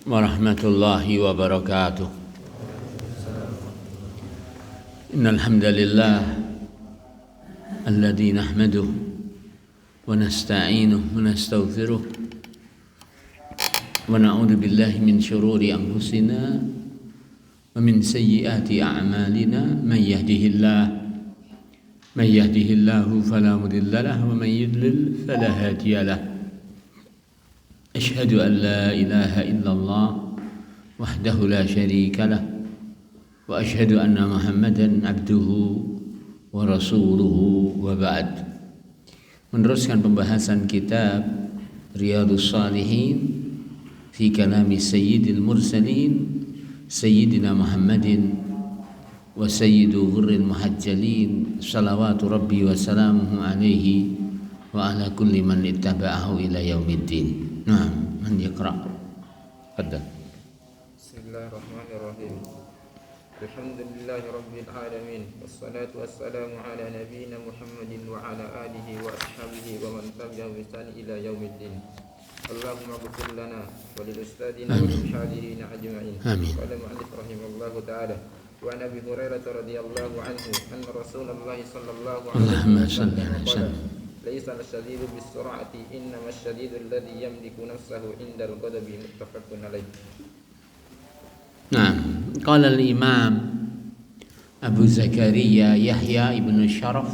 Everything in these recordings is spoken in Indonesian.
warahmatullahi wabarakatuh. Innal hamdalillah alladzi nahmaduhu wa nasta'inuhu wa nastaghfiruh wa na'udzu billahi min shururi anfusina wa min sayyiati a'malina man yahdihillahu fala mudilla lahu wa man yudlil fala hadiya lahu. Asyhadu an la ilaha illallah wahdahu la syarika lah wa asyhadu anna Muhammadan abduhu wa rasuluhu wa ba'd. Meneruskan pembahasan kitab Riyadhus Shalihin fi kalami sayyidil mursalin sayyidina Muhammadin wa sayyidu ghurril muhajjalin salawatu rabbi wa salamuhu alaihi wa ala kulli man ittaba'ahu ila yaumiddin. Naam, man yaqra. Fadhal. Bismillahirrahmanirrahim. Alhamdulillahi rabbil alamin. Wassalatu wassalamu ala nabiyyina Muhammadin wa ala alihi wa ashabihi wa man tabi'ahum bi ihsan ila yaumiddin. Allahumma ighfir lana wa lil ustadina wa lil hadirin ajma'in. Amin. Qala mu'allif rahimallahu ta'ala wa Nabi Hurairah radhiyallahu anhu anna Rasulullah sallallahu alaihi wasallam laisa al-shadidu bis-sur'ati innama ash-shadidu alladhi yamliku nafsahu 'inda al-ghadabi muttafaqun alaih. Nah, qala al-Imam Abu Zakaria Yahya ibn Syaraf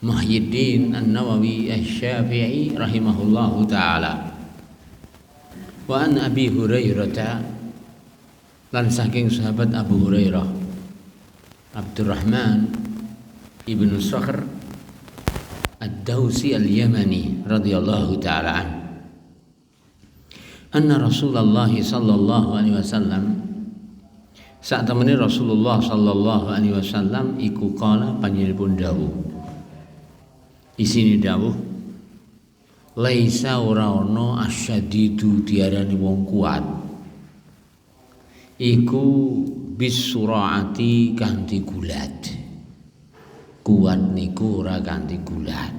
Muhyiddin An-Nawawi Asy-Syafi'i rahimahullahu taala. Wa an Abi Hurairah lan saking sahabat Abu Hurairah Abdurrahman ibn Sakhr Ad-Dawsi Al-Yamani radhiyallahu ta'ala an. Anna Rasulullah sallallahu alaihi wasallam saat temene Rasulullah sallallahu alaihi wasallam iku kala panjenenganipun dawuh. Isine dawuh laisa ora ana asyadidu diarani wong kuat. Iku bisuraati kanthi gulat. Kuat niku ora kanthi gulat.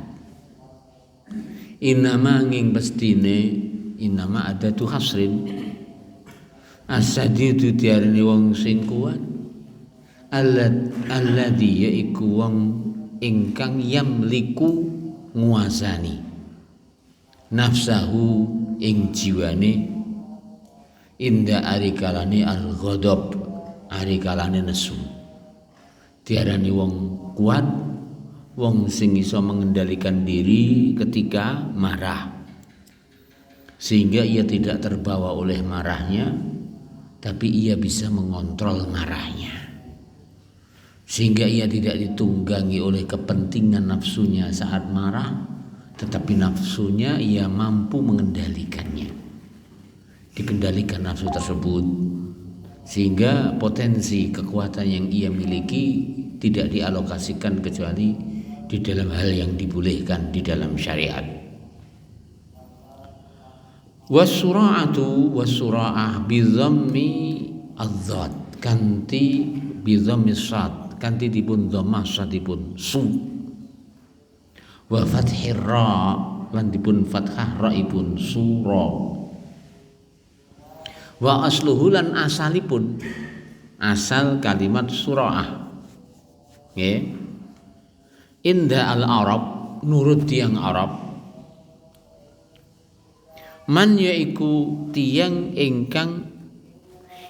Inama nging pestine inama adatu hasrin asadidu diarani wong sing kuat alladzi yaiku wong ingkang yamliku nguasani nafsahu ing jiwane inda arikalane al-ghadab arikalane nesu. Diarani wong kuat, wong sing iso mengendalikan diri ketika marah, sehingga ia tidak terbawa oleh marahnya, tapi ia bisa mengontrol marahnya, sehingga ia tidak ditunggangi oleh kepentingan nafsunya saat marah, tetapi nafsunya ia mampu mengendalikannya, dikendalikan nafsu tersebut, sehingga potensi kekuatan yang ia miliki tidak dialokasikan kecuali di dalam hal yang dibolehkan di dalam syariat. Wasura'atu wasura'ah bizammi adzat kanti bizammi sad kanti dipun dhammah sadipun su wa fathir ra lan dipun fathah raipun sura wa asluhu lan asalipun asal kalimat sura'ah nggih inda al-Arab nurut tiang Arab man yaiku tiang ingkang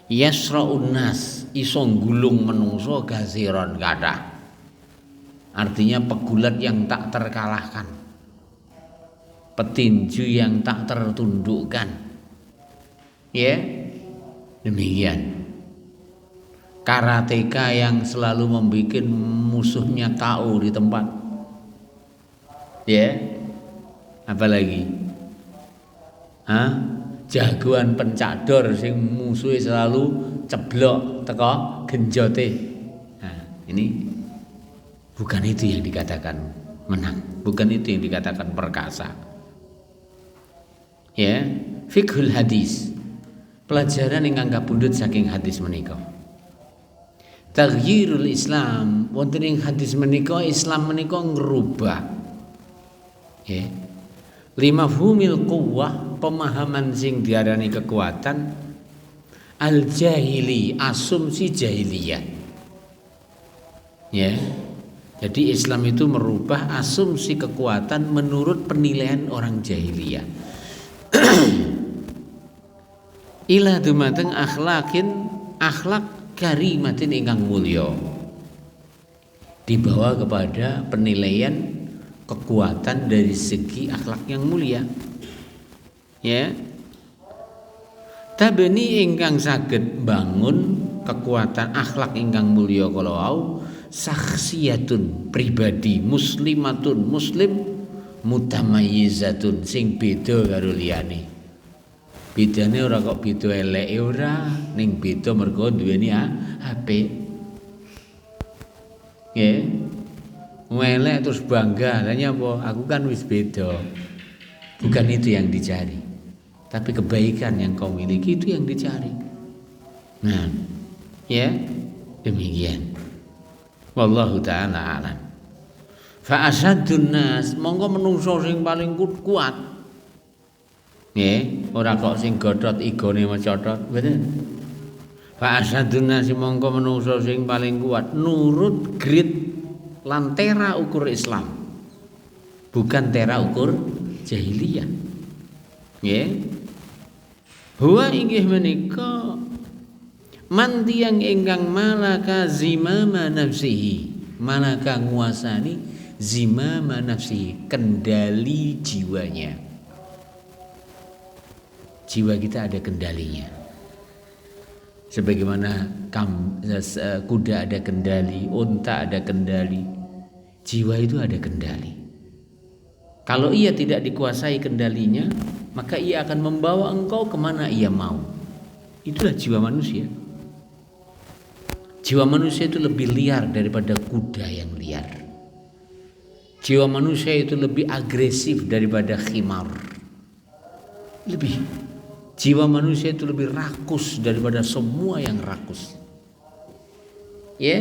yasra'un nas iso nggulung menungso gaziron kathah, artinya pegulat yang tak terkalahkan, petinju yang tak tertundukkan, ya demikian. Karateka yang selalu membuat musuhnya KO di tempat, ya apalagi jagoan pencador sing musuhnya selalu ceblok teko genjote. Nah, ini bukan itu yang dikatakan menang, bukan itu yang dikatakan perkasa. Ya, fiqhul hadis, pelajaran yang anggap pundut saking hadis menika. Taghyirul Islam, wonten ing hadis menika Islam menika ngrubah. Ya. Limafhumil quwwah, pemahaman sing diarani kekuatan al-jahili, asumsi jahiliyah. Ya. Jadi Islam itu merubah asumsi kekuatan menurut penilaian orang jahiliyah. Ila dumateng akhlak karimatin ingkang mulya. Dibawa kepada penilaian kekuatan dari segi akhlak yang mulia. Ya. Tabeni ingkang saged bangun kekuatan akhlak ingkang mulya kala wau sakhsiyatun pribadi muslimatun muslim mutamayyizatun sing beda karo liyane. Bedane ora kok beda eleke ora, ning beda mergo duweni HP. Nggih. Elek terus bangga, lha nyapa? Aku kan wis beda. Bukan itu yang dicari. Tapi kebaikan yang kau miliki itu yang dicari. Nah, ya, demikian. Wallahu ta'ala alam. Fa asaddun nas monggo menungso sing paling kuat. Nggih, ora kok sing godhot igone macotot, mboten. Fa asaddun nas monggo menungso sing paling kuat nurut grid lan tera ukur Islam. Bukan tera ukur jahiliyah. Nggih. Huwa inggih menika man tiyang ingkang malaka zimama nafsihi, malaka nguasani zimama nafsihi, kendali jiwanya. Jiwa kita ada kendalinya. Sebagaimana kuda ada kendali, unta ada kendali, jiwa itu ada kendali. Kalau ia tidak dikuasai kendalinya, maka ia akan membawa engkau kemana ia mau. Itulah jiwa manusia. Jiwa manusia itu lebih liar daripada kuda yang liar. Jiwa manusia itu lebih agresif daripada khimar. Jiwa manusia itu lebih rakus daripada semua yang rakus. Ya,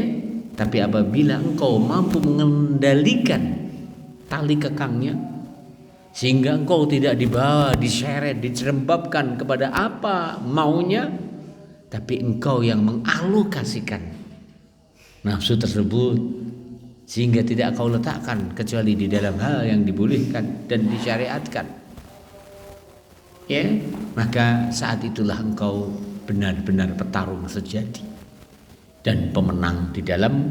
tapi apabila engkau mampu mengendalikan tali kekangnya, sehingga engkau tidak dibawa, diseret, dicerembabkan kepada apa maunya, tapi engkau yang mengalokasikan nafsu tersebut, sehingga tidak kau letakkan kecuali di dalam hal yang dibolehkan dan disyariatkan. Ya, maka saat itulah engkau benar-benar petarung sejati dan pemenang di dalam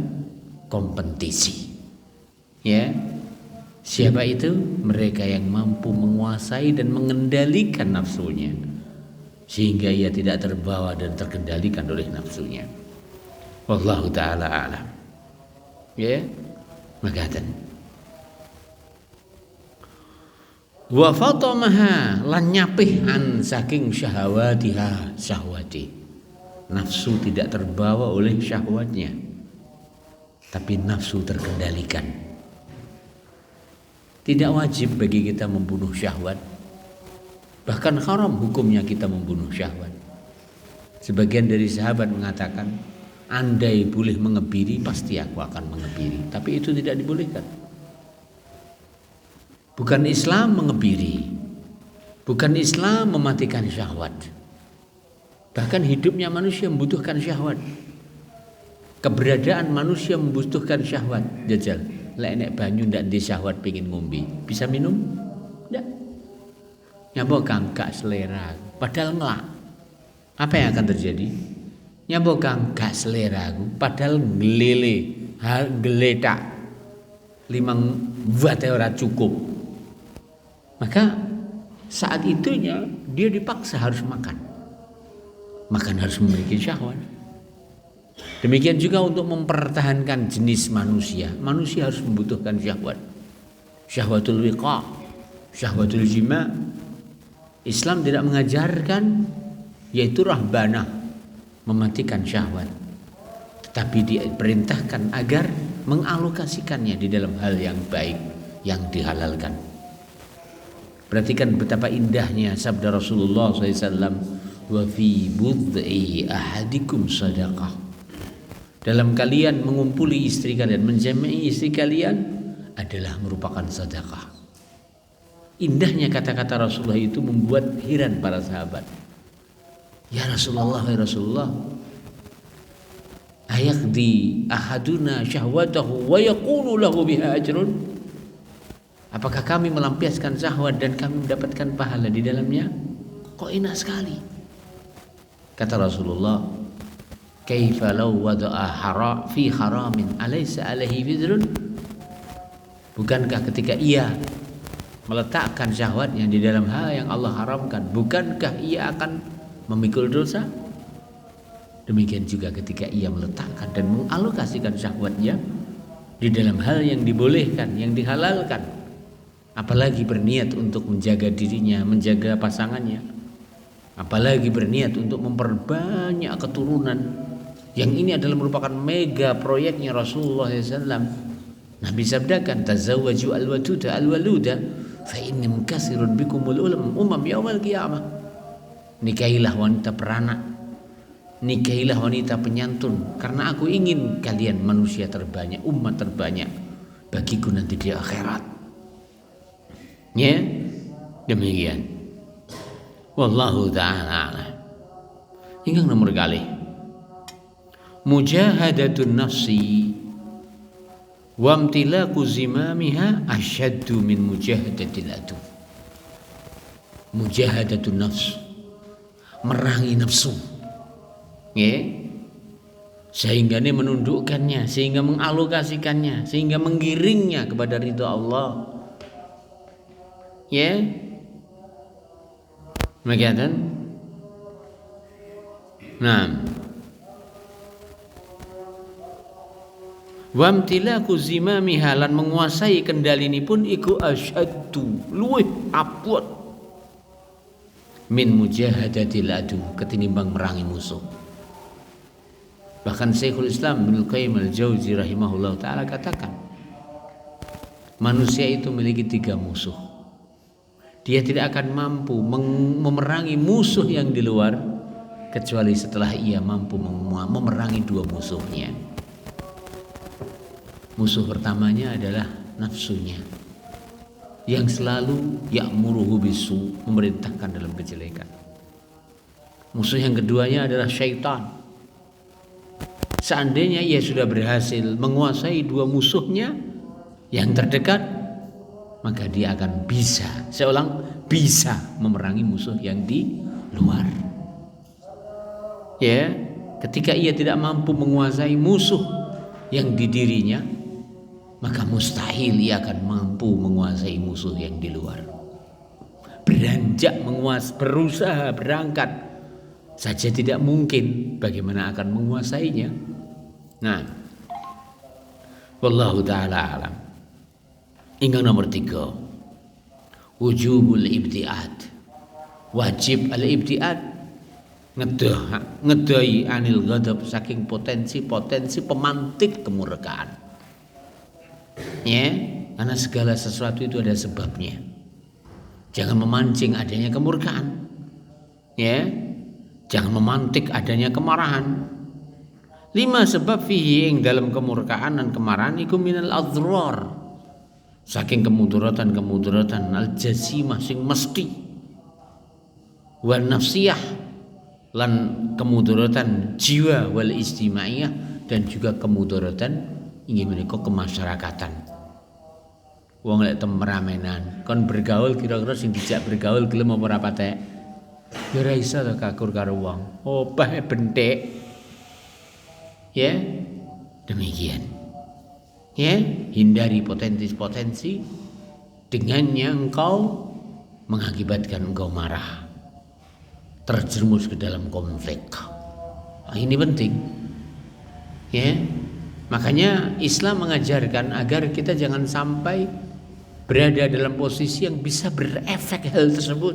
kompetisi. Ya, siapa itu? Mereka yang mampu menguasai dan mengendalikan nafsunya, sehingga ia tidak terbawa dan terkendalikan oleh nafsunya. Wallahu ta'ala a'lam. Ya, makaten. Wa fatamaha lan nyapih an saking syahwatiha syahwati. Nafsu tidak terbawa oleh syahwatnya, tapi nafsu terkendalikan. Tidak wajib bagi kita membunuh syahwat. Bahkan haram hukumnya kita membunuh syahwat. Sebagian dari sahabat mengatakan, andai boleh mengebiri, pasti aku akan mengebiri. Tapi itu tidak dibolehkan. Bukan Islam mengebiri. Bukan Islam mematikan syahwat. Bahkan hidupnya manusia membutuhkan syahwat. Keberadaan manusia membutuhkan syahwat. Jajal, lek nek banyu ndak di syahwat pengen ngombe, bisa minum? Ndak. Nyapa kang gak selera, padahal ngelak. Apa yang akan terjadi? Nyapa kang gak selera aku, padahal ngelele, geletak. Limang wate ora cukup. Maka saat itunya dia dipaksa harus makan. Makan harus memiliki syahwat. Demikian juga untuk mempertahankan jenis manusia. Manusia harus membutuhkan syahwat. Syahwatul wiqa, syahwatul jima. Islam tidak mengajarkan, yaitu rahbanah, mematikan syahwat. Tetapi diperintahkan agar mengalokasikannya di dalam hal yang baik, yang dihalalkan. Perhatikan betapa indahnya sabda Rasulullah SAW. Wa fi bud'i ahadikum sadaqah. Dalam kalian mengumpuli istri kalian, menjama'i istri kalian adalah merupakan sedekah. indahnya kata-kata Rasulullah itu membuat heran para sahabat. Ya Rasulullah, ya Rasulullah, ayaqdi ahaduna syahwatahu wa yaqulu lahu biha ajrun? Apakah kami melampiaskan syahwat dan kami mendapatkan pahala di dalamnya? Kok enak sekali. Kata Rasulullah, kaifa law wada'a fi haramin alaysa alaihi wizrun? Bukankah ketika ia meletakkan syahwatnya di dalam hal yang Allah haramkan, bukankah ia akan memikul dosa? Demikian juga ketika ia meletakkan dan mengalokasikan syahwatnya di dalam hal yang dibolehkan, yang dihalalkan, apalagi berniat untuk menjaga dirinya, menjaga pasangannya, apalagi berniat untuk memperbanyak keturunan, yang ini adalah merupakan mega proyeknya Rasulullah SAW. Nabi sabdakan, tazawwaju al-waduda al-waluda fa inni mukasirun bikumul umam yaumal qiyamah. Nikahilah wanita peranak, nikahilah wanita penyantun, karena aku ingin kalian manusia terbanyak, umat terbanyak bagiku nanti di akhirat. Ya, demikian. Wallahu ta'ala. Hingga nomor kali, mujahadatun nafsi wa imtilaku zimamiha asyaddu min mujahadatil adu. Mujahadatun nafs, merangi nafsu, ya, sehingga ini menundukkannya, sehingga mengalokasikannya, sehingga menggiringnya kepada ridha Allah, ya, demikian. Nah, wamtilaku zimamiha, lan menguasai kendali ini pun iku asyaddu, luwih abot min mujahadatil adu, ketinimbang merangi musuh. Bahkan Syekhul Islam Ibnu Qayyim al-Jauzi rahimahullah ta'ala katakan, manusia itu memiliki 3 musuh. Dia tidak akan mampu memerangi musuh yang di luar kecuali setelah ia mampu memerangi 2 musuhnya. Musuh pertamanya adalah nafsunya, yang selalu ya'muruhu bisu, memerintahkan dalam kejelekan. Musuh yang keduanya adalah syaitan. Seandainya ia sudah berhasil menguasai 2 musuhnya yang terdekat, maka dia akan bisa, bisa memerangi musuh yang di luar. Ya, ketika ia tidak mampu menguasai musuh yang di dirinya, maka mustahil ia akan mampu menguasai musuh yang di luar. Beranjak berusaha berangkat saja tidak mungkin, bagaimana akan menguasainya? Nah, wallahu ta'ala alam. Hingga nomor 3, wujubul ibtiad, wajib al-ibtiad, ngedai anil ghadab, saking potensi pemantik kemurkaan. Ya, karena segala sesuatu itu ada sebabnya. Jangan memancing adanya kemurkaan. Ya, jangan memantik adanya kemarahan. 5 sebab fihi, ing dalam kemurkaan dan kemarahan iku minal adhrar, saking kemudaratan al-jazimah sing mesti, wan nafsiyah, lan kemudaratan jiwa, wal istimaiyah, dan juga kemudaratan ingin menika kemasyarakatan. Wong lek temeramenan kon bergaul, kira-kira sing dijak bergaul gelem apa ora patek? Ya ora iso to kakur karo wong. Opah bentek. Ya, demikian. Ya, hindari potensi-potensi dengannya engkau mengakibatkan engkau marah, terjerumus ke dalam konflik. Nah, ini penting. Ya. Makanya Islam mengajarkan agar kita jangan sampai berada dalam posisi yang bisa berefek hal tersebut.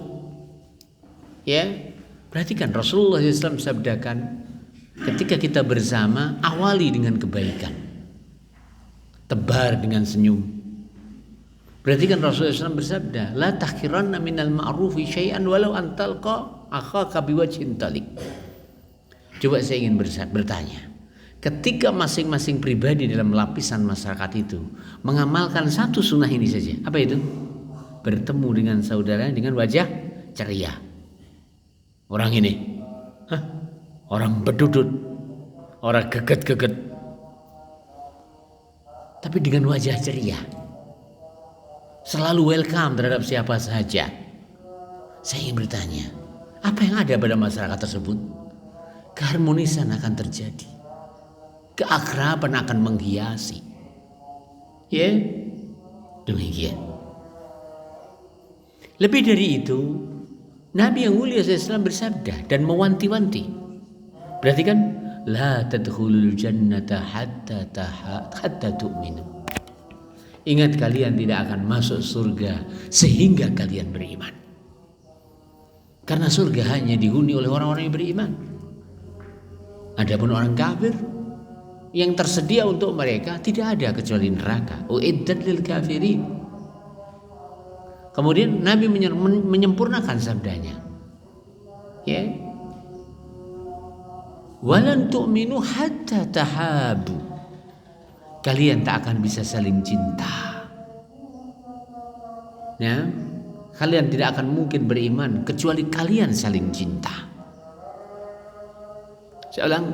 Ya, perhatikan Rasulullah SAW sabdakan, ketika kita bersama, awali dengan kebaikan, tebar dengan senyum. Perhatikan Rasulullah SAW bersabda, la tahkiranna minal ma'rufi syai'an walau antalqa akhaka biwajhin talik. Coba saya ingin bertanya, ketika masing-masing pribadi dalam lapisan masyarakat itu mengamalkan 1 sunnah ini saja, apa itu? bertemu dengan saudaranya dengan wajah ceria. Orang ini, orang bedudut, orang geget-geget, tapi dengan wajah ceria. Selalu welcome terhadap siapa saja. Saya ingin bertanya, apa yang ada pada masyarakat tersebut? Keharmonisan akan terjadi. Keakraban akan menghiasi. Ya, demikian. Lebih dari itu, Nabi yang mulia SAW bersabda dan mewanti-wanti. Berarti kan, la tadkhulul jannata hatta tu'minu. Ingat, kalian tidak akan masuk surga sehingga kalian beriman. Karena surga hanya dihuni oleh orang-orang yang beriman. Adapun orang kafir, yang tersedia untuk mereka tidak ada kecuali neraka. Uiddat lil kafirin. Kemudian Nabi menyempurnakan sabdanya. Ya. Walan tu'minu hatta tahabu. Kalian tak akan bisa saling cinta. Ya. Kalian tidak akan mungkin beriman kecuali kalian saling cinta. Saya ulang,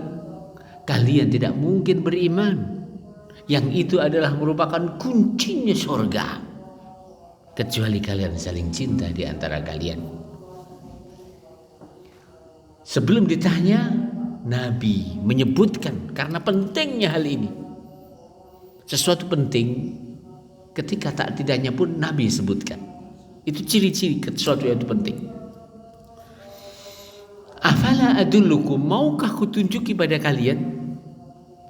kalian tidak mungkin beriman. Yang itu adalah merupakan kuncinya surga. Kecuali kalian saling cinta di antara kalian. Sebelum ditanya, Nabi menyebutkan karena pentingnya hal ini. Sesuatu penting ketika tak tidaknya pun Nabi sebutkan. Itu ciri-ciri sesuatu yang itu penting. Afala adullukum, maukah kutunjuki pada kalian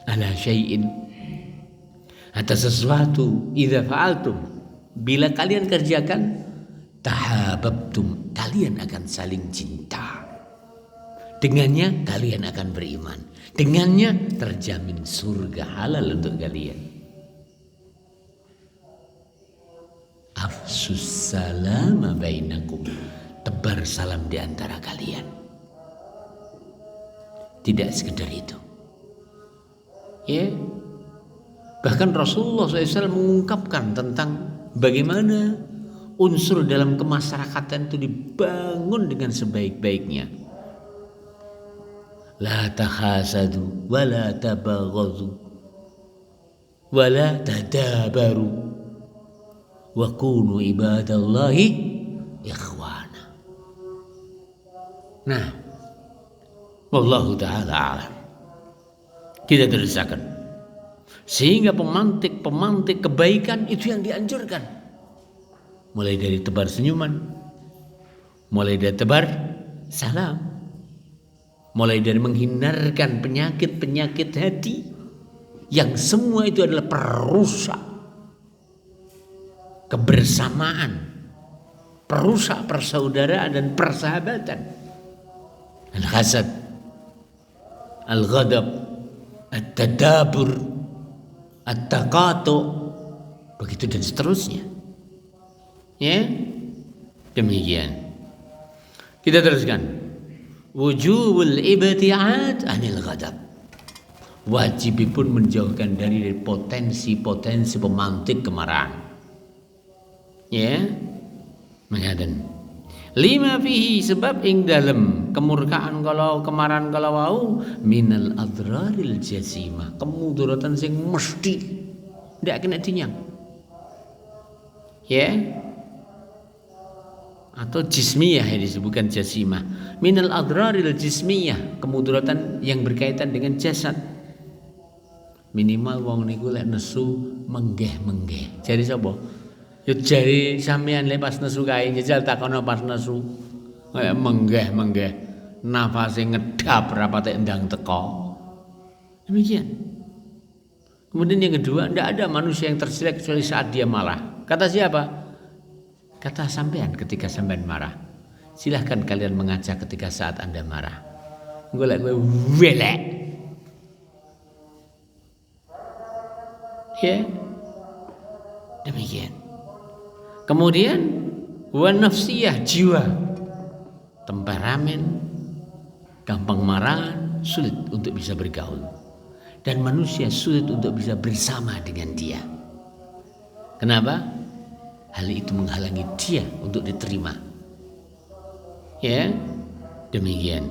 ala syai'in, atas sesuatu, idza fa'altum, bila kalian kerjakan, tahabbtum, kalian akan saling cinta. Dengannya kalian akan beriman. Dengannya terjamin surga halal untuk kalian. Afsus salama bainakum, tebar salam di antara kalian. Tidak sekedar itu. Ya, bahkan Rasulullah SAW mengungkapkan tentang bagaimana unsur dalam kemasyarakatan itu dibangun dengan sebaik-baiknya. La tahasadu, wa la tabaghadu, wa la tadabaru, wa kunu ibadallahi ikhwana. Nah, wallahu ta'ala a'lam. Kita teruskan. Sehingga pemantik kebaikan itu yang dianjurkan. Mulai dari tebar senyuman, mulai dari tebar salam, mulai dari menghindarkan penyakit-penyakit hati yang semua itu adalah perusak kebersamaan, perusak persaudaraan dan persahabatan. Al-hasad, al-ghadab, at-tadabur, at-taqatu, begitu dan seterusnya. Ya, demikian. Kita teruskan. Wujubul ibti'ad anil ghadab. Wajib pun menjauhkan dari potensi-potensi pemantik kemarahan. Ya, mengatakan lima fihi, sebab ing dalem kemurkaan kalau kemarahan kalau wau minal adraril jazimah, kemudaratan sing mesti ndak kena dinyang. Ya, atau jismiyah yang disebutkan jazimah. Minal adraril jismiyah, kemudaratan yang berkaitan dengan jasad. Minimal wong niku lek nesu menggeh-menggeh. Jadi sapa? Ya jari sampean le pas nesu kae njajal takono pas nesu kaya menggeh-menggeh, nafase ngedap rapate endang teko. Demikian. Kemudian yang kedua, tidak ada manusia yang tersilek kecuali saat dia marah. Kata siapa? Kata sampean ketika sampean marah. Silahkan kalian mengajak ketika saat Anda marah. Golek kowe welek. Ya. Demikian. Kemudian wa nafsiyah, jiwa, temperamen, gampang marah, sulit untuk bisa bergaul, dan manusia sulit untuk bisa bersama dengan dia. Kenapa? hal itu menghalangi dia untuk diterima. Ya, demikian.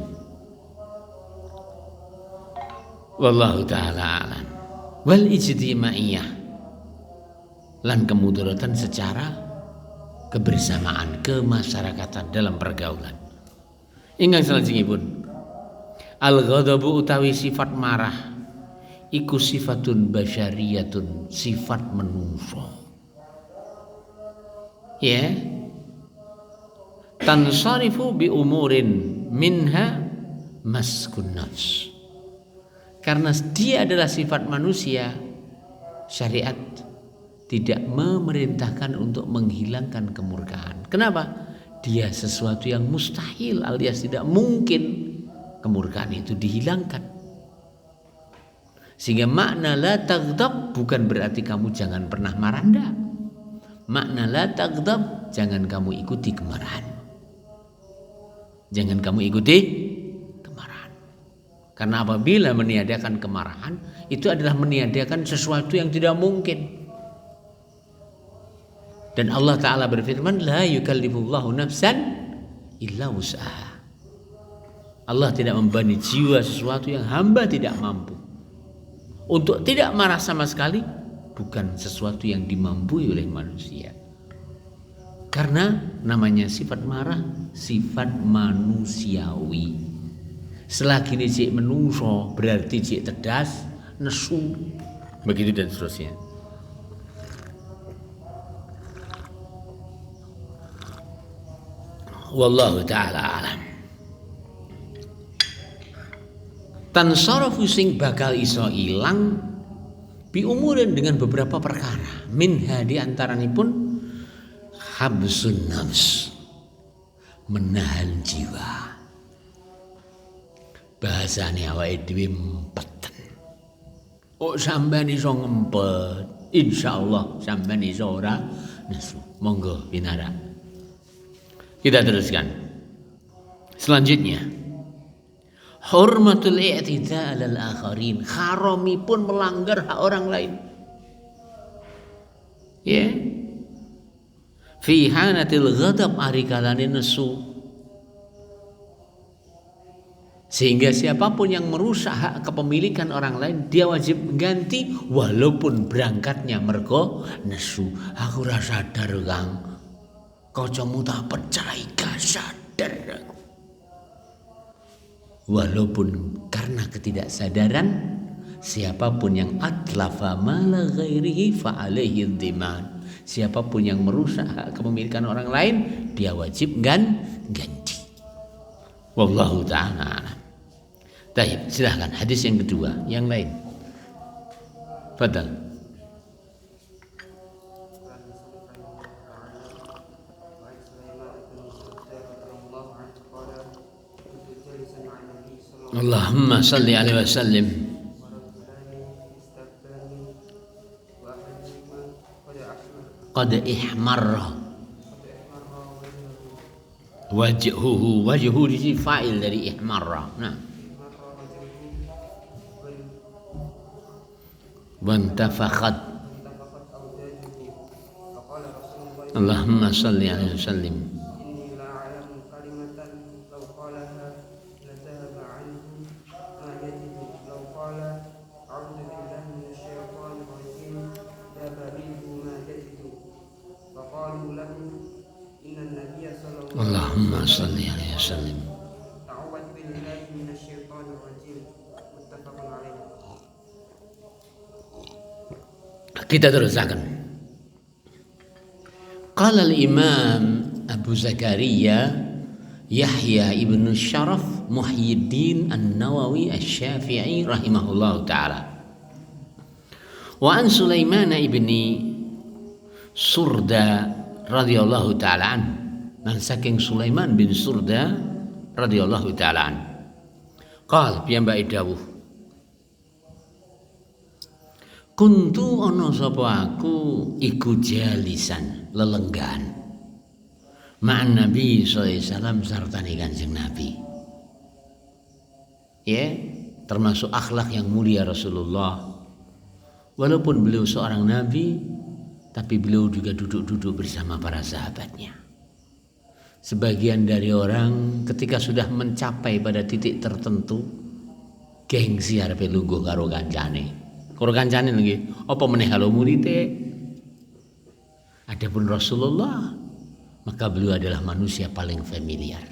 Wallahu ta'ala alam. Wal ijtimaiyah, lan kemudaratan secara kebersamaan, kemasyarakatan dalam pergaulan. Ingkang salajengipun, al-ghadabu utawi sifat marah iku sifatun basyariyatun, sifat menungso. Ya, tansarifu bi umurin minha maskun nafs. Karena dia adalah sifat manusia, syariat tidak memerintahkan untuk menghilangkan kemurkaan. Kenapa? Dia sesuatu yang mustahil alias tidak mungkin kemurkaan itu dihilangkan. Sehingga makna la taghdab bukan berarti kamu jangan pernah marah, enggak. Makna la taghdab, jangan kamu ikuti kemarahan. Jangan kamu ikuti kemarahan. Karena apabila meniadakan kemarahan, itu adalah meniadakan sesuatu yang tidak mungkin. Dan Allah Ta'ala berfirman, la yukallifullahu nafsan illa wus'aha. Allah tidak membebani jiwa sesuatu yang hamba tidak mampu. Untuk tidak marah sama sekali bukan sesuatu yang dimampui oleh manusia. Karena namanya sifat marah, sifat manusiawi. Selagi ini cik menungso berarti cik cerdas, nesu, begitu dan seterusnya. Wallahu ta'ala alam. Tansarafu sing bakal iso ilang bi umurin dengan beberapa perkara. Minha di antaranipun habsun nafs, menahan jiwa. Bahasane awake dhewe empeten. Oh sampean iso ngempet, insyaallah sampean iso ora nesu. Monggo binara. Kita teruskan. Selanjutnya, hurmatul i'tida' 'alal akharin, haramipun melanggar hak orang lain. Ya. Fi hanatil ghadab, ari kalane nesu. Sehingga siapapun yang merusak hak kepemilikan orang lain, dia wajib mengganti walaupun berangkatnya mergo nesu. Aku ora sadar, Kang. Kacamu tak percaya, gak sadar. Walaupun karena ketidaksadaran, siapapun yang atlafa mala ghairihi fa alaihi dhiman. Siapapun yang merusak hak kepemilikan orang lain, dia wajib ganti. Wallahu ta'ala. Baik, silahkan hadis yang kedua, yang lain. Fadal. Allahumma salli alaihi wasallim. Qad ihmarra wajhuhu di fa'il dari ihmarra. Nah. Wantafakhat. Allahumma salli alaihi wasallim. Allahumma salli alaihi wasallam. Kita teruskan. Qala al-Imam Abu Zakaria Yahya ibn Syaraf Muhyiddin An-Nawawi Asy-Syafi'i rahimahullahu ta'ala. Wa an Sulaiman ibni Surda radhiyallahu ta'ala an. Dan saking Sulaiman bin Surda radhiyallahu ta'ala an. Qal piyambake dawuh, kuntu ana sapa aku iku jalisan lelenggan ma'an Nabi sallallahu alaihi wasallam sartane Kanjeng Nabi. Ya, termasuk akhlak yang mulia Rasulullah. Walaupun beliau seorang nabi, tapi beliau juga duduk-duduk bersama para sahabatnya. Sebagian dari orang ketika sudah mencapai pada titik tertentu, gengsi arepe lungguh karo kancane. Karo kancane lagi, apa meneh karo murite. Adapun Rasulullah, maka beliau adalah manusia paling familiar.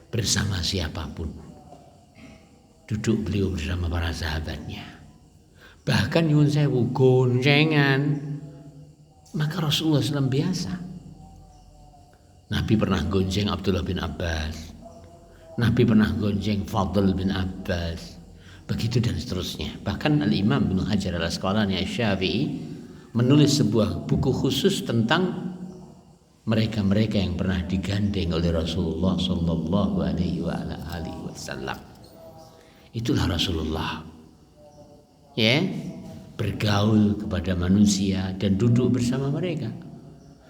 Bersama siapapun, duduk beliau bersama para sahabatnya. Bahkan nyuwun sewu goncengan, maka Rasulullah SAW biasa. Nabi pernah gonceng Abdullah bin Abbas, Nabi pernah gonceng Fadl bin Abbas, begitu dan seterusnya. Bahkan Al-Imam Ibnu Hajar Al-Asqalani Asy-Syafi'i menulis sebuah buku khusus tentang mereka-mereka yang pernah digandeng oleh Rasulullah Sallallahu Alaihi Wasallam. Itulah Rasulullah, ya, bergaul kepada manusia dan duduk bersama mereka.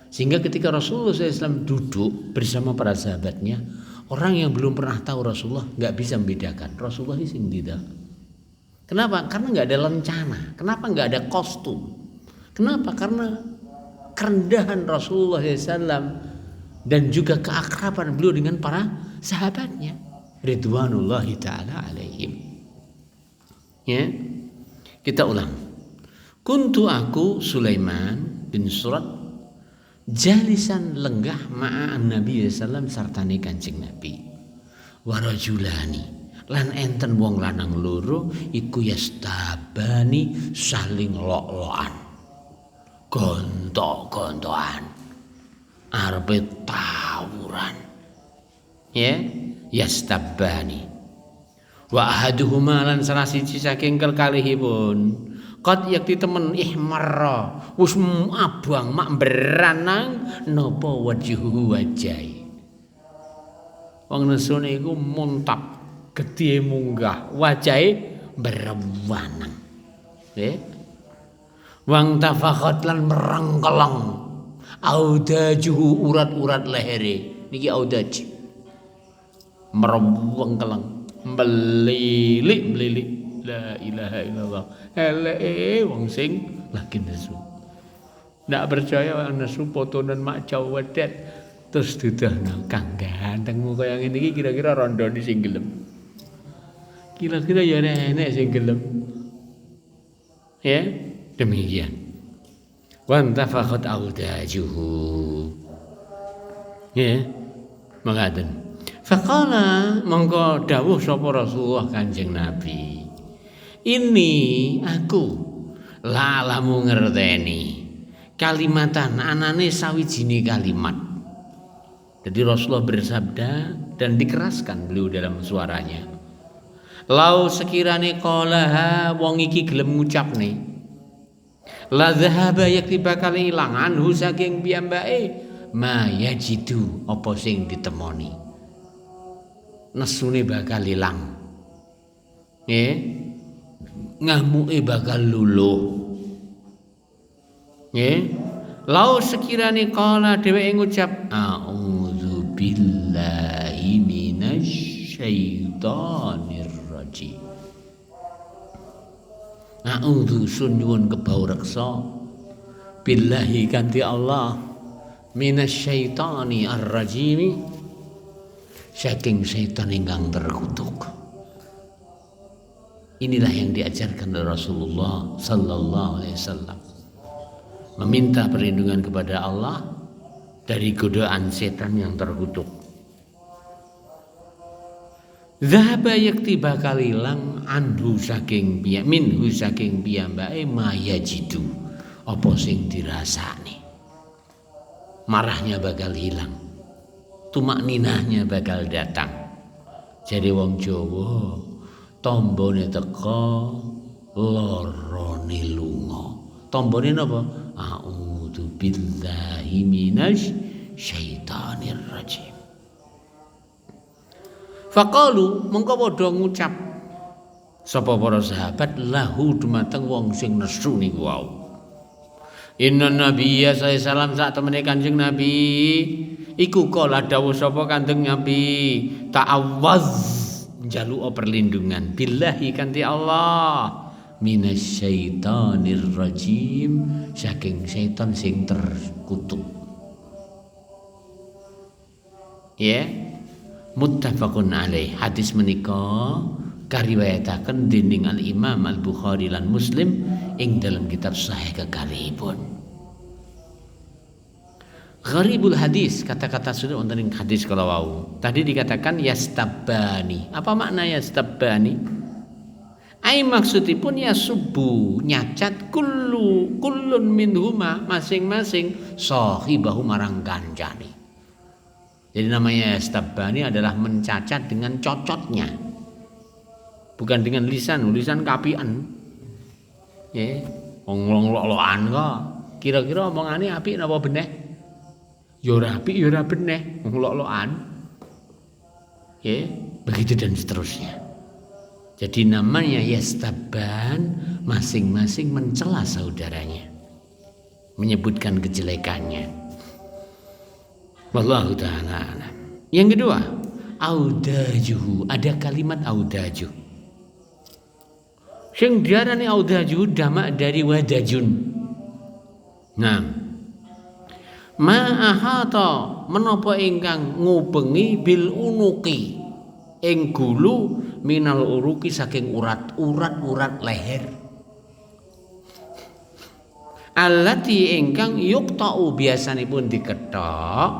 Sehingga ketika Rasulullah SAW duduk bersama para sahabatnya, orang yang belum pernah tahu Rasulullah nggak bisa membedakan Rasulullah ini tidak. Kenapa? Karena nggak ada lencana. Kenapa nggak ada kostum? Kenapa? Karena kerendahan Rasulullah SAW dan juga keakraban beliau dengan para sahabatnya, ridwanullahi ta'ala alaihim. Ya, kita ulang. Kuntu aku Sulaiman bin Surat jalisan lenggah ma'an Nabi sallam sartane Kanjeng Nabi. Warajulani lan enten wong lanang loro iku yastabani saling lok-lokan. Gontok-gontokan. Arepe tawuran. Ya, yastabani. Wa ahaduhuma lan salah siji saking kekalihipun qad yakti temen ihmarra wis abang mak beranang napa wajhu wajahi. Wong nesune iku muntap gedhe munggah wajahe berwanang. Nggih. Wang tafakhat lan merengkeleng audajuhu urat-urat lehere niki audaj merengkeleng melilik la ilaha illallah. Eleke wong sing lagi nesu. Ndak percaya wong nesu potonan mak Jawa wedet terus dudono kang gantengmu kaya ngene iki kira-kira rondo di sing gelem. Kira-kira ya enek sing gelem. Ya, demikian. Wa antafaqat audajuhu. Ya, mengaten. Faqala mongko dawuh sapa Rasulullah Kanjeng Nabi. Ini aku lalamu ngerteni kalimatan anane sawijine kalimat. Jadi Rasulullah bersabda dan dikeraskan beliau dalam suaranya. Lau sekirane qalaha wong iki gelem ngucapne la zahaba yakti bakal ilang anhu saking piyambake ma yajidu apa sing ditemoni. Nesune bakal ilang. Nggih. Ngamuke bakal luluh. Nggih. Lau sekirane kala dheweke ngucap a'udzu billahi minasy syaithanir rajim. A'udzu sunyuwun kebau reksa billahi kanthi Allah minasy syaitani ar-rajim saking setan ingkang terkutuk. Inilah yang diajarkan oleh Rasulullah Sallallahu Alaihi Wasallam, meminta perlindungan kepada Allah dari godaan setan yang terkutuk. Zahaba yakti bakal ilang anhu saking minhu saking piyambake mayajidu apa sing dirasani. Marahnya bakal hilang, tumak ninahnya bakal datang. Jadi wong Jawa tombone teko lorone lunga. Tombone napa? A'udzu billahi minasy syaithanir rajim. Faqalu mongko padha ngucap sapa para sahabat lahu dumateng wong sing nesu niku wau. Inna nabiyya sallallahu alaihi wasallam sak temene Kanjeng Nabi iku kala dawuh sapa Kanjeng Nabi ta'awwaz njaluk perlindungan billahi kanthi Allah minasyaitonir rajim, saking syaitan sing terkutuk. Ya, muttafaqun alaih. Hadis menika kariwayataken dening Al Imam Al Bukhari lan Muslim ing dalam kitab Sahih kekalihipun. Gharibul hadis, kata-kata sudah wonten ing hadis kala wau. Tadi dikatakan yastabbani. Apa makna yastabbani? Ai maksudipun ya subuh nyacat kullun minhuma, masing-masing sahibahu marang kancane. Jadi namanya yastabbani adalah mencacat dengan cocotnya. Bukan dengan lisan kapian. Ya, ngolong-ngolokan kok. Kira-kira omongane apik napa beneh? Ya ora apik ya ora beneh, ngolok-lokan. Ya, begitu dan seterusnya. Jadi namanya yastabban, masing-masing mencela saudaranya, menyebutkan kejelekannya. Wallahu ta'ala. Yang kedua, audajuhu, ada kalimat audajuh. Sing diarani audajuh damak dari wadajun. Nah, ma'ahata menapa ingkang ngubengi bil unuki ing gulu minal uruki saking urat leher. Allati ingkang yuqta'u biasanipun dikethok,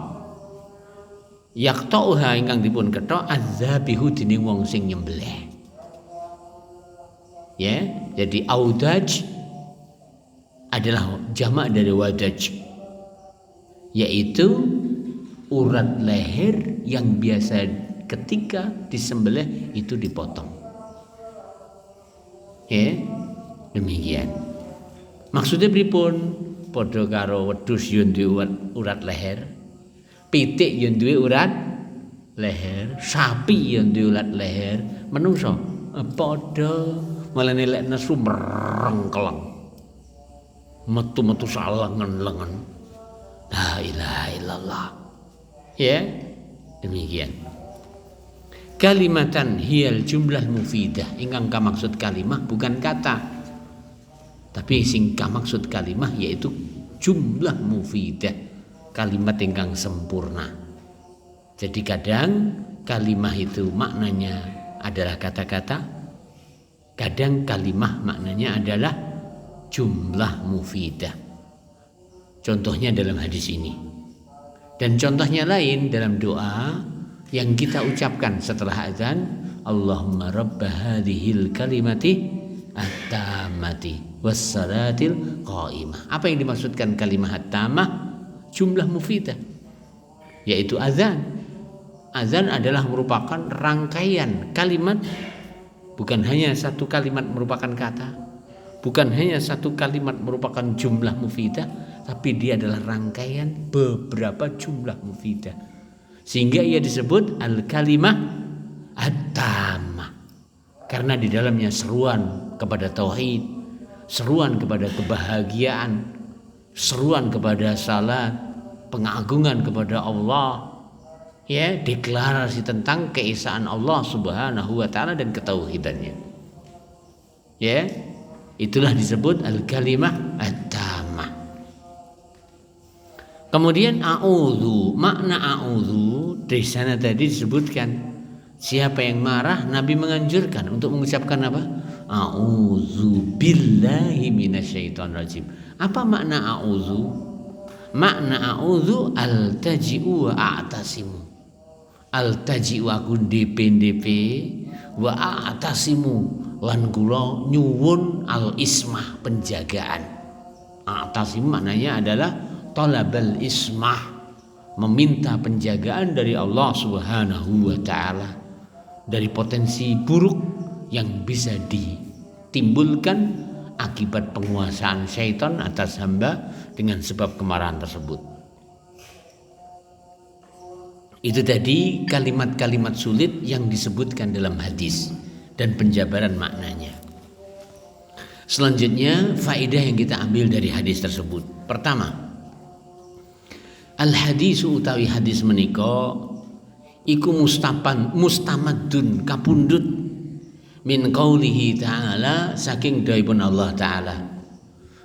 yaqta'uha ingkang dipun kethok azzabihu dening wong sing nyembelih. Ya, jadi audaj adalah jamak dari wadaj, yaitu urat leher yang biasa ketika disembelih itu dipotong. Ya, demikian. Maksudnya pripun? Padha karo wedhus yo duwe urat leher, pitik yo duwe urat leher, sapi yo duwe urat leher, menungso padha malane lek nesu merengkeleng. Metu-metu salengen-lengen. La ilaha illallah. Ya, demikian. Kalimatan hiyal jumlah mufidah, ingkang kamaksud kalimah bukan kata, tapi sing kamaksud kalimah yaitu jumlah mufidah, kalimat ingkang sempurna. Jadi kadang kalimah itu maknanya adalah kata-kata, kadang kalimah maknanya adalah jumlah mufidah. Contohnya dalam hadis ini, dan contohnya lain dalam doa yang kita ucapkan setelah azan, Allahumma rabba hadhil kalimati at-tammati wassalatil qaimah. Apa yang dimaksudkan kalimat at-tammah? Jumlah mufidah, yaitu azan. Azan adalah merupakan rangkaian kalimat, bukan hanya satu kalimat merupakan kata, bukan hanya satu kalimat merupakan jumlah mufidah, tapi dia adalah rangkaian beberapa jumlah mufidah, sehingga ia disebut al-kalimah at-tammah, karena di dalamnya seruan kepada tauhid, seruan kepada kebahagiaan, seruan kepada salat, pengagungan kepada Allah, ya, deklarasi tentang keesaan Allah Subhanahu wa taala dan ketauhidannya. Ya, itulah disebut al-kalimah at-tammah. Kemudian a'udzu, makna a'udzu di sana tadi disebutkan siapa yang marah Nabi menganjurkan untuk mengucapkan apa? A'udzu billahi minasyaitonir rajim. Apa makna a'udzu? Makna a'udzu altaji'u wa a'tasimu. Altaji'u aku ndp wa a'tasimu lan kula nyuwun al-ismah, penjagaan. A'tasimu maknanya adalah talabal ismah, meminta penjagaan dari Allah Subhanahu wa taala dari potensi buruk yang bisa ditimbulkan akibat penguasaan syaitan atas hamba dengan sebab kemarahan tersebut. Itu tadi kalimat-kalimat sulit yang disebutkan dalam hadis dan penjabaran maknanya. Selanjutnya faedah yang kita ambil dari hadis tersebut. Pertama, al-hadisu utawi hadis menika iku mustamadun kapundhut min qaulihi ta'ala saking dawuhipun Allah taala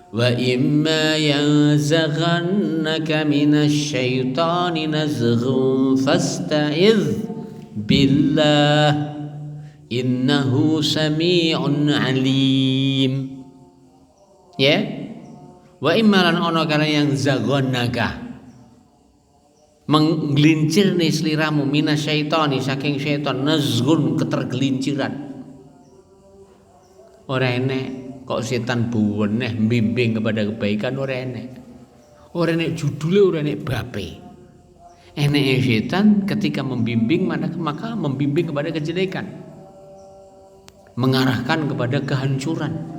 wa imma yanzaghannaka minasyaitani nazghun fasta'iz billah innahu sami'un alim. Ya, wa imma lan ana kala yang zaghannaka menggelincir nih seliramu minasyaitani saking syaitan nazghun ketergelinciran. Ora enek kok setan buweneh bimbing kepada kebaikan, ora enek. Ora enek judule, ora enek bape. Enek setan ketika membimbing maka membimbing kepada kejelekan. Mengarahkan kepada kehancuran.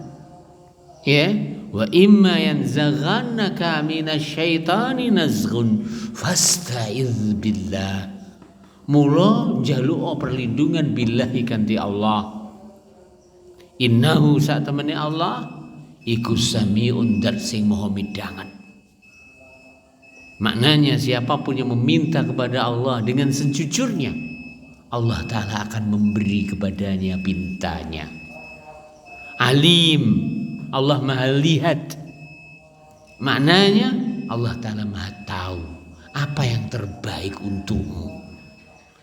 Ya, wa imma yanzaghannaka minasyaitani nazghun fasta'iz billah. Mula njaluk perlindungan billahi kanthi Allah. Innahu sak temene Allah iku sami'un dat sing maha midangan. Maknanya siapapun yang meminta kepada Allah dengan sejujurnya, Allah Ta'ala akan memberi kepadanya pintanya. Alim, Allah maha lihat. Maknanya Allah Ta'ala maha tahu apa yang terbaik untukmu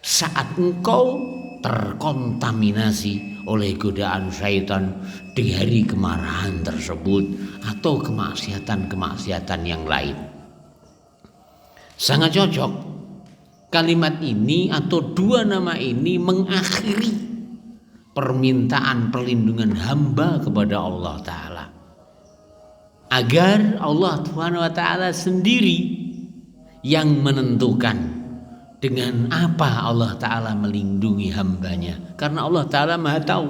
saat engkau terkontaminasi oleh godaan syaitan di hari kemarahan tersebut atau kemaksiatan-kemaksiatan yang lain. Sangat cocok kalimat ini atau dua nama ini mengakhiri permintaan perlindungan hamba kepada Allah Ta'ala, agar Allah Subhanahu wa Ta'ala sendiri yang menentukan dengan apa Allah Ta'ala melindungi hambanya. Karena Allah Ta'ala maha tahu.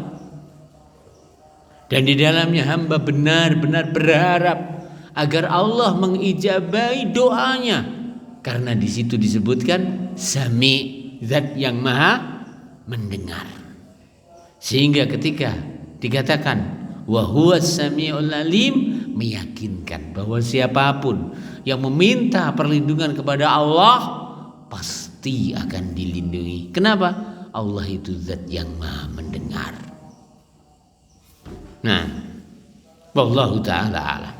Dan di dalamnya hamba benar-benar berharap agar Allah mengijabahi doanya. Karena di situ disebutkan Sami, zat yang maha mendengar. Sehingga ketika dikatakan wa huwas sami'ul alim, meyakinkan bahwa siapapun yang meminta perlindungan kepada Allah pasti akan dilindungi. Kenapa? Allah itu zat yang maha mendengar. Nah, wallahu ta'ala alam.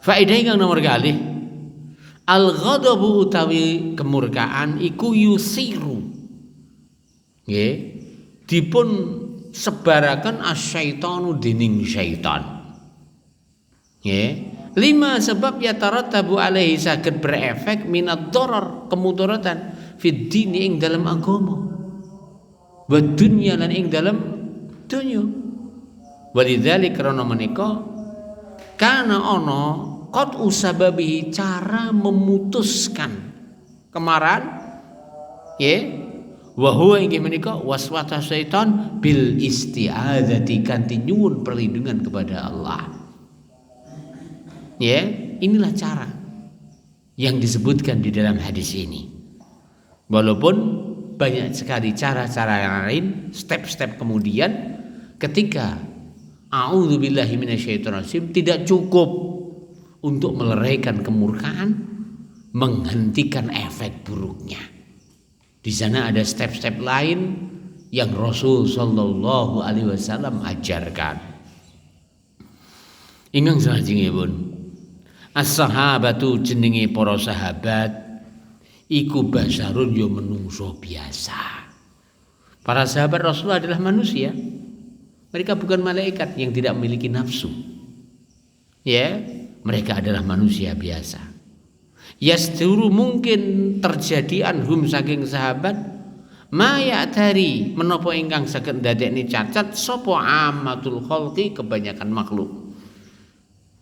Faedah yang nomor kali, al-ghadabu utawi kemurkaan iku yusiru. Nggih, dipun sebarakan asyaitanu dening syaitan. Nggih. 5 sebab ya tarattabu alaihi saged berefek minad darar kemudaratan fid dini ing dalam agama wa dunya lan ing dalam dunya. Walidzalik karena menika kana ana qad usababihi cara memutuskan kemarahan ya wa huwa inggih menika waswasa syaitan bil isti'adzati kanthi nyuwun perlindungan kepada Allah. Ya, inilah cara yang disebutkan di dalam hadis ini. Walaupun banyak sekali cara-cara yang lain, step-step kemudian ketika a'udzubillahi minasyaitonirrajim tidak cukup untuk meleraikan kemurkaan, menghentikan efek buruknya. Di sana ada step-step lain yang Rasul sallallahu alaihi wasallam ajarkan. Ingkang salajengipun as-sahabatu jenenge para sahabat iku basarun yo menungso biasa. Para sahabat Rasulullah adalah manusia. Mereka bukan malaikat yang tidak memiliki nafsu. Ya, mereka adalah manusia biasa. Yasduru mungkin terjadi anhum saking sahabat maya dari menapa ingkang saged ndadekne cacat sapa amatul khalqi kebanyakan makhluk.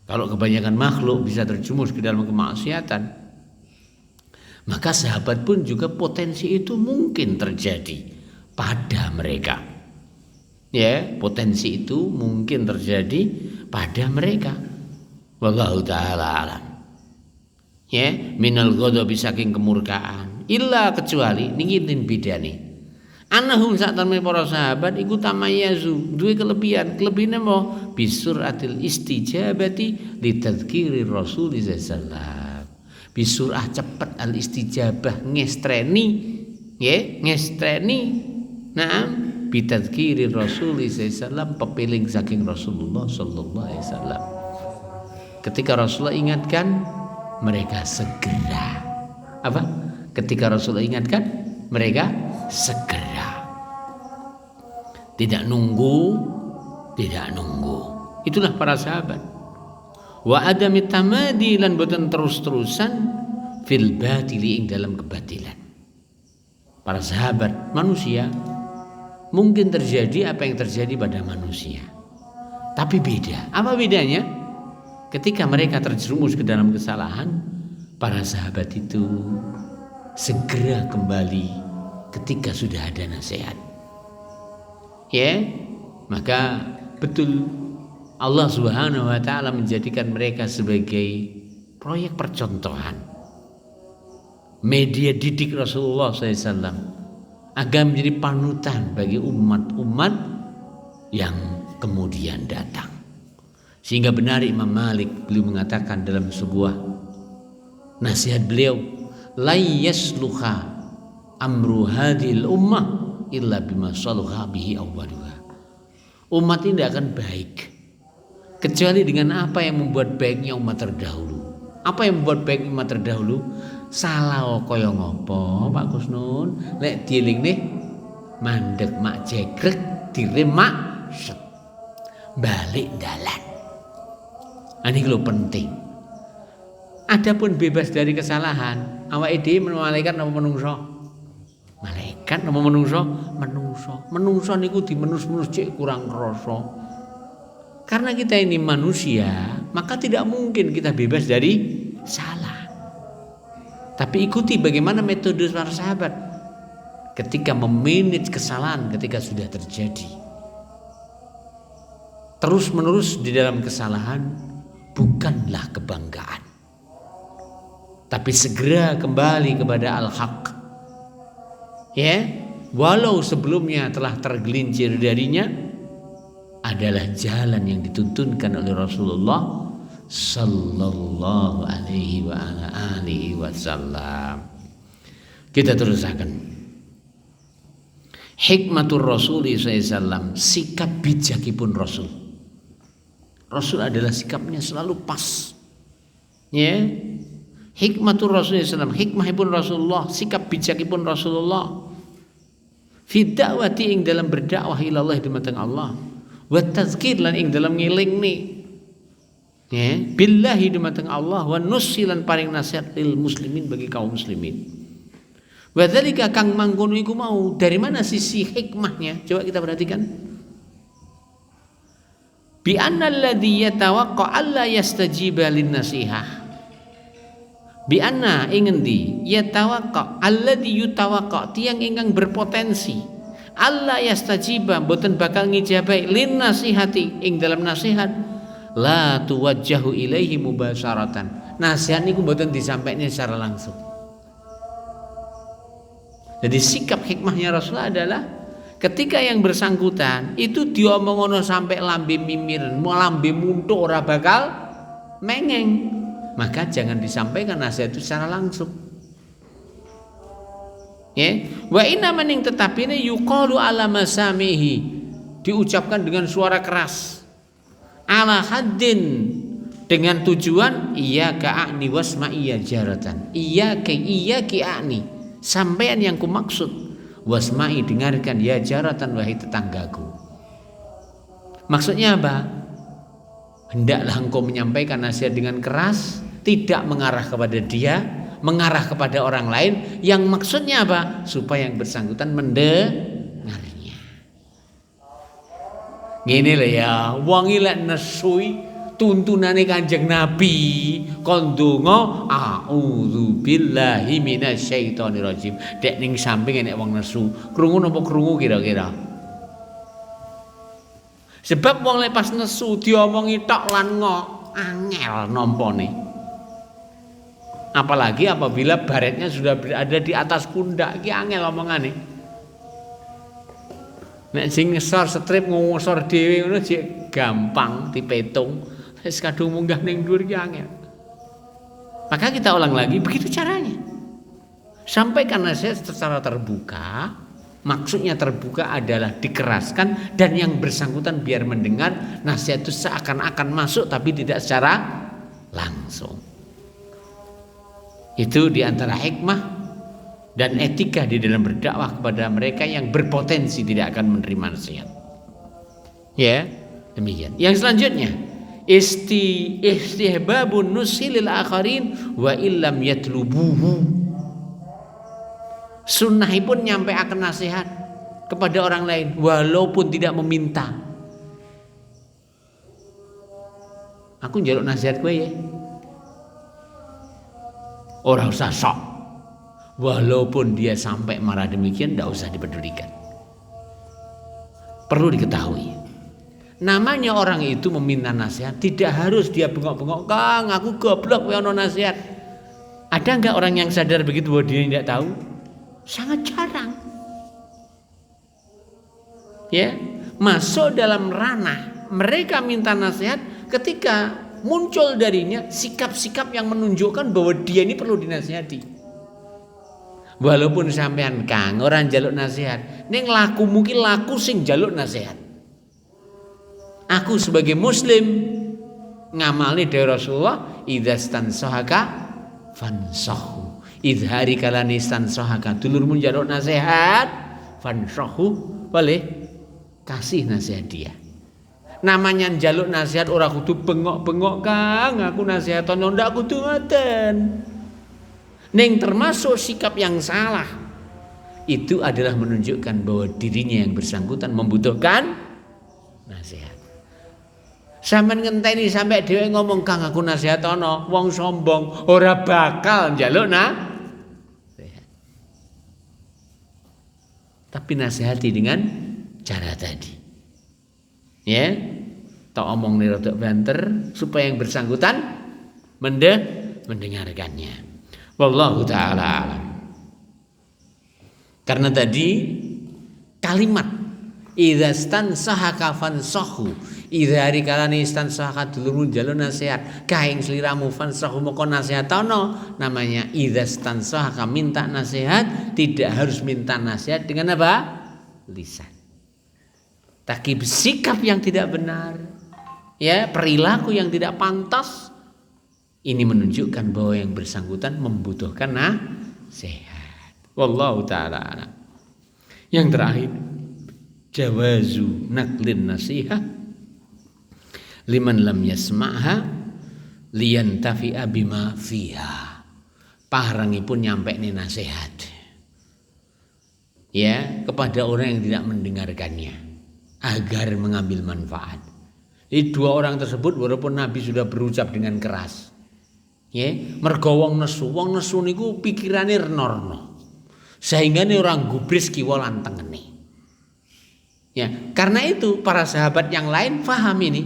Kalau kebanyakan makhluk bisa terjumus ke dalam kemaksiatan, maka sahabat pun juga potensi itu mungkin terjadi pada mereka. Ya, potensi itu mungkin terjadi pada mereka. Wallahu ta'ala alam. Ya, minal ghadabi saking kemurkaan, illa kecuali ningin bidani. Annahum sak temene para sahabat iku tamayazu, duwe kelebihane mo bisuratil istijabati litadzkiri Rasul sallallahu alaihi wasallam. Bisurah cepet al istijabah ngestreni, nggih, ngestreni. Naam, bitadzkiri Rasul sallallahu pepiling saking Rasulullah sallallahu alaihi wasallam. Ketika Rasulullah ingatkan, mereka segera. Apa? Ketika Rasulullah ingatkan, mereka segera. Tidak nunggu. Itulah para sahabat. Wa adami tamadi lan boten terus-terusan fil batili ing dalam kebatilan. Para sahabat manusia, mungkin terjadi apa yang terjadi pada manusia. Tapi beda. Apa bedanya? Ketika mereka terjerumus ke dalam kesalahan, para sahabat itu segera kembali ketika sudah ada nasihat. Ya, maka betul Allah Subhanahu wa taala menjadikan mereka sebagai proyek percontohan, media didik Rasulullah SAW agar menjadi panutan bagi umat-umat yang kemudian datang. Sehingga benar Imam Malik beliau mengatakan dalam sebuah nasihat beliau, la yasluha amru hadhil ummah illa bima saluha bihi awwaluha. Umat ini tidak akan baik kecuali dengan apa yang membuat baiknya umat terdahulu. Apa yang membuat baik umat terdahulu? Salah kaya ngopo Pak Kusnun, lek dieling nih mandek mak jegrek diremak set balik dalan. Ini lo penting. Adapun bebas dari kesalahan, awake dhewe malaikat napa menungso? Malaikat napa menungso? Menungso niku dimenus-menus cek kurang krasa. Karena kita ini manusia, maka tidak mungkin kita bebas dari salah. Tapi ikuti bagaimana metode para sahabat ketika memanage kesalahan ketika sudah terjadi. Terus-menerus di dalam kesalahan bukanlah kebanggaan, tapi segera kembali kepada al-haq. Ya, walau sebelumnya telah tergelincir darinya, adalah jalan yang dituntunkan oleh Rasulullah sallallahu alaihi wa ala alihi wasallam. Kita teruskan. Hikmatur Rasul sallallahu, sikap bijakipun Rasul. Rasul adalah sikapnya selalu pas. Ya. Hikmatur Rasul sallallahu, hikmahipun Rasulullah, sikap bijakipun Rasulullah. Fi da'wati ing dalam berdakwah ila Allah dumateng Allah. Wa tazkir lan ing dalam ngelingni. Ya, billahi dumateng Allah wa nusilan paring nasihat lil muslimin bagi kaum muslimin. Wa dzalika kang mangkono iku mau dari mana sisi hikmahnya? Coba kita perhatikan. Bi anna alladhi yatawaqqa alla yastajiba lin nasihah. Bi anna ing endi yatawaqqa alladhi yutawaqqa tiyang ingkang berpotensi alla yastajiba boten bakal ngijabahi lin nasihati ing dalam nasihat la tuwajjahu ilaihi mubasharatan. Nasihat niku boten disampaikan secara langsung. Jadi sikap hikmahnya Rasulullah adalah ketika yang bersangkutan itu diomongono sampai lambe mimiren, mau lambe muntuk ora bakal mengeng, maka jangan disampaikan nasihat itu secara langsung. Ya, wa inna maning tetapi ini yuqalu ala masamihi, diucapkan dengan suara keras. Ala haddin, dengan tujuan iya ka'ani wasma iya jaratan. Iya ki a'ni, sampean yang ku maksud, wasma'i dengarkan ya jaratan wahai tetanggaku. Maksudnya apa? Hendaklah engkau menyampaikan nasihat dengan keras, tidak mengarah kepada dia, mengarah kepada orang lain, yang maksudnya apa? Supaya yang bersangkutan mendengarnya. Gini lah ya, wong lek nesui tuntunane Kanjeng Nabi kon donga a'udzu billahi minasyaitonir rajim. Dek ning samping nek wong nesu, krungu napa krungu kira-kira? Sebab wong lek pas nesu diomongi tok lan ngok, angel nampane. Apalagi apabila baretnya sudah berada di atas pundak, ki angel omongane. Nek sing ngesor strip ngosor dhewe ngono jek gampang dipetung. Wis kadung munggah ning dhuwur ki angel. Maka kita ulang lagi, begitu caranya. Sampaikan nasihat secara terbuka, Maksudnya terbuka adalah dikeraskan dan yang bersangkutan biar mendengar nasihat itu seakan-akan masuk tapi tidak secara langsung. Itu diantara hikmah dan etika di dalam berdakwah kepada mereka yang berpotensi tidak akan menerima nasihat. Ya, demikian. Yang selanjutnya, istihbabun nusilil akharin wa illam yatlubuhu. Sunnahipun nyampe akan nasihat kepada orang lain walaupun tidak meminta. Aku njaluk nasihat kowe ya. Ora usah sok. Walaupun dia sampai marah demikian, tidak usah dipedulikan. Perlu diketahui, namanya orang itu meminta nasihat tidak harus dia bengok-bengok, Kang aku goblok kowe ono nasihat. Ada enggak orang yang sadar begitu bahwa dia tidak tahu? Sangat jarang. Ya, masuk dalam ranah mereka minta nasihat ketika muncul darinya sikap-sikap yang menunjukkan bahwa dia ini perlu dinasihati. Walaupun sampean Kang orang jaluk nasihat, ning laku mungkin laku sing jaluk nasihat. Aku sebagai muslim ngamalni dari Rasulullah, idzastansahaka fansahu. Idhari kalanistan sohaka, dulurmu jaluk nasihat fansahu, boleh kasih nasihat dia. Namanya jaluk nasihat ora kudu bengok-bengok Kang, aku nasihatono ndak kudu ngoten. Ning termasuk sikap yang salah itu adalah menunjukkan bahwa dirinya yang bersangkutan membutuhkan nasihat. Sampeyan ngenteni sampai dhewe ngomong Kang aku nasihatono, wong sombong ora bakal njaluk nasihat. Tapi nasihati dengan cara tadi. Ya, tak omong nih rodok banter supaya yang bersangkutan mendengarkannya. Wallahu ta'ala alam. Karena tadi kalimat idzastansahaka fansahu, idza rikalani istansahaka dulurmu jaluk nasihat, kaing sliramu fansahu moko nasihatono. Namanya idzastansahaka minta nasihat, tidak harus minta nasihat dengan apa? Lisan. Tapi sikap yang tidak benar, ya, perilaku yang tidak pantas, ini menunjukkan bahwa yang bersangkutan membutuhkan nasihat. Wallahu ta'ala a'lam. Yang terakhir, jawazu naklin nasihat liman lam yasma'ha liyantafi'a bima fiha. Pahrangipun nyampe ni nasihat, ya, kepada orang yang tidak mendengarkannya agar mengambil manfaat. Ini dua orang tersebut walaupun Nabi sudah berucap dengan keras, ya, mergo wong nesu niku pikirane renorno, sehingga nih orang gubris kiwa lan tengene. Ya, karena itu para sahabat yang lain paham ini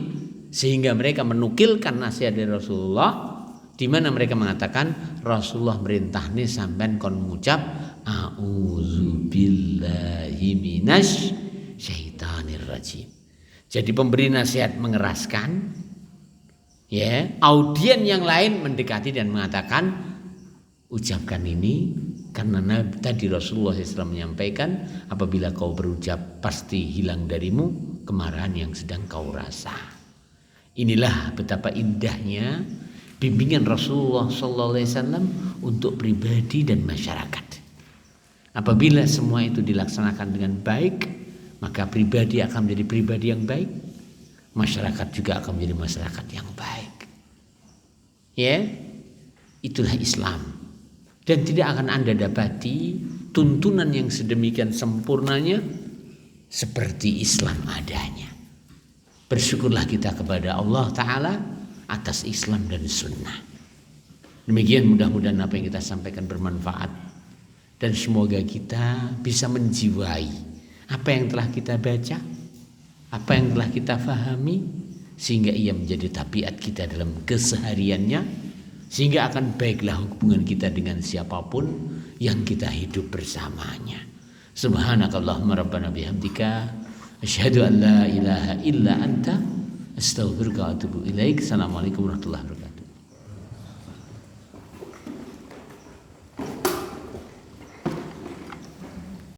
sehingga mereka menukilkan nasihat dari Rasulullah, di mana mereka mengatakan Rasulullah merintah nih sampean kon ngucap a'udzubillahi minasy syaitanir rajim. Jadi pemberi nasihat mengeraskan, ya, audien yang lain mendekati dan mengatakan ucapkan ini karena tadi Rasulullah SAW menyampaikan apabila kau berucap pasti hilang darimu kemarahan yang sedang kau rasa. Inilah betapa indahnya bimbingan Rasulullah SAW untuk pribadi dan masyarakat. Apabila semua itu dilaksanakan dengan baik, maka pribadi akan menjadi pribadi yang baik, masyarakat juga akan menjadi masyarakat yang baik. Ya, itulah Islam. Dan tidak akan Anda dapati tuntunan yang sedemikian sempurnanya seperti Islam adanya. Bersyukurlah kita kepada Allah Ta'ala atas Islam dan Sunnah. Demikian mudah-mudahan apa yang kita sampaikan bermanfaat, dan semoga kita bisa menjiwai apa yang telah kita baca, apa yang telah kita fahami, sehingga ia menjadi tabiat kita dalam kesehariannya, sehingga akan baiklah hubungan kita dengan siapapun yang kita hidup bersamanya. Subhanakallahumma rabbana bihamdika asyhadu an la ilaha illa anta astaghfiruka wa atubu ilaik. Assalamualaikum warahmatullahi wabarakatuh.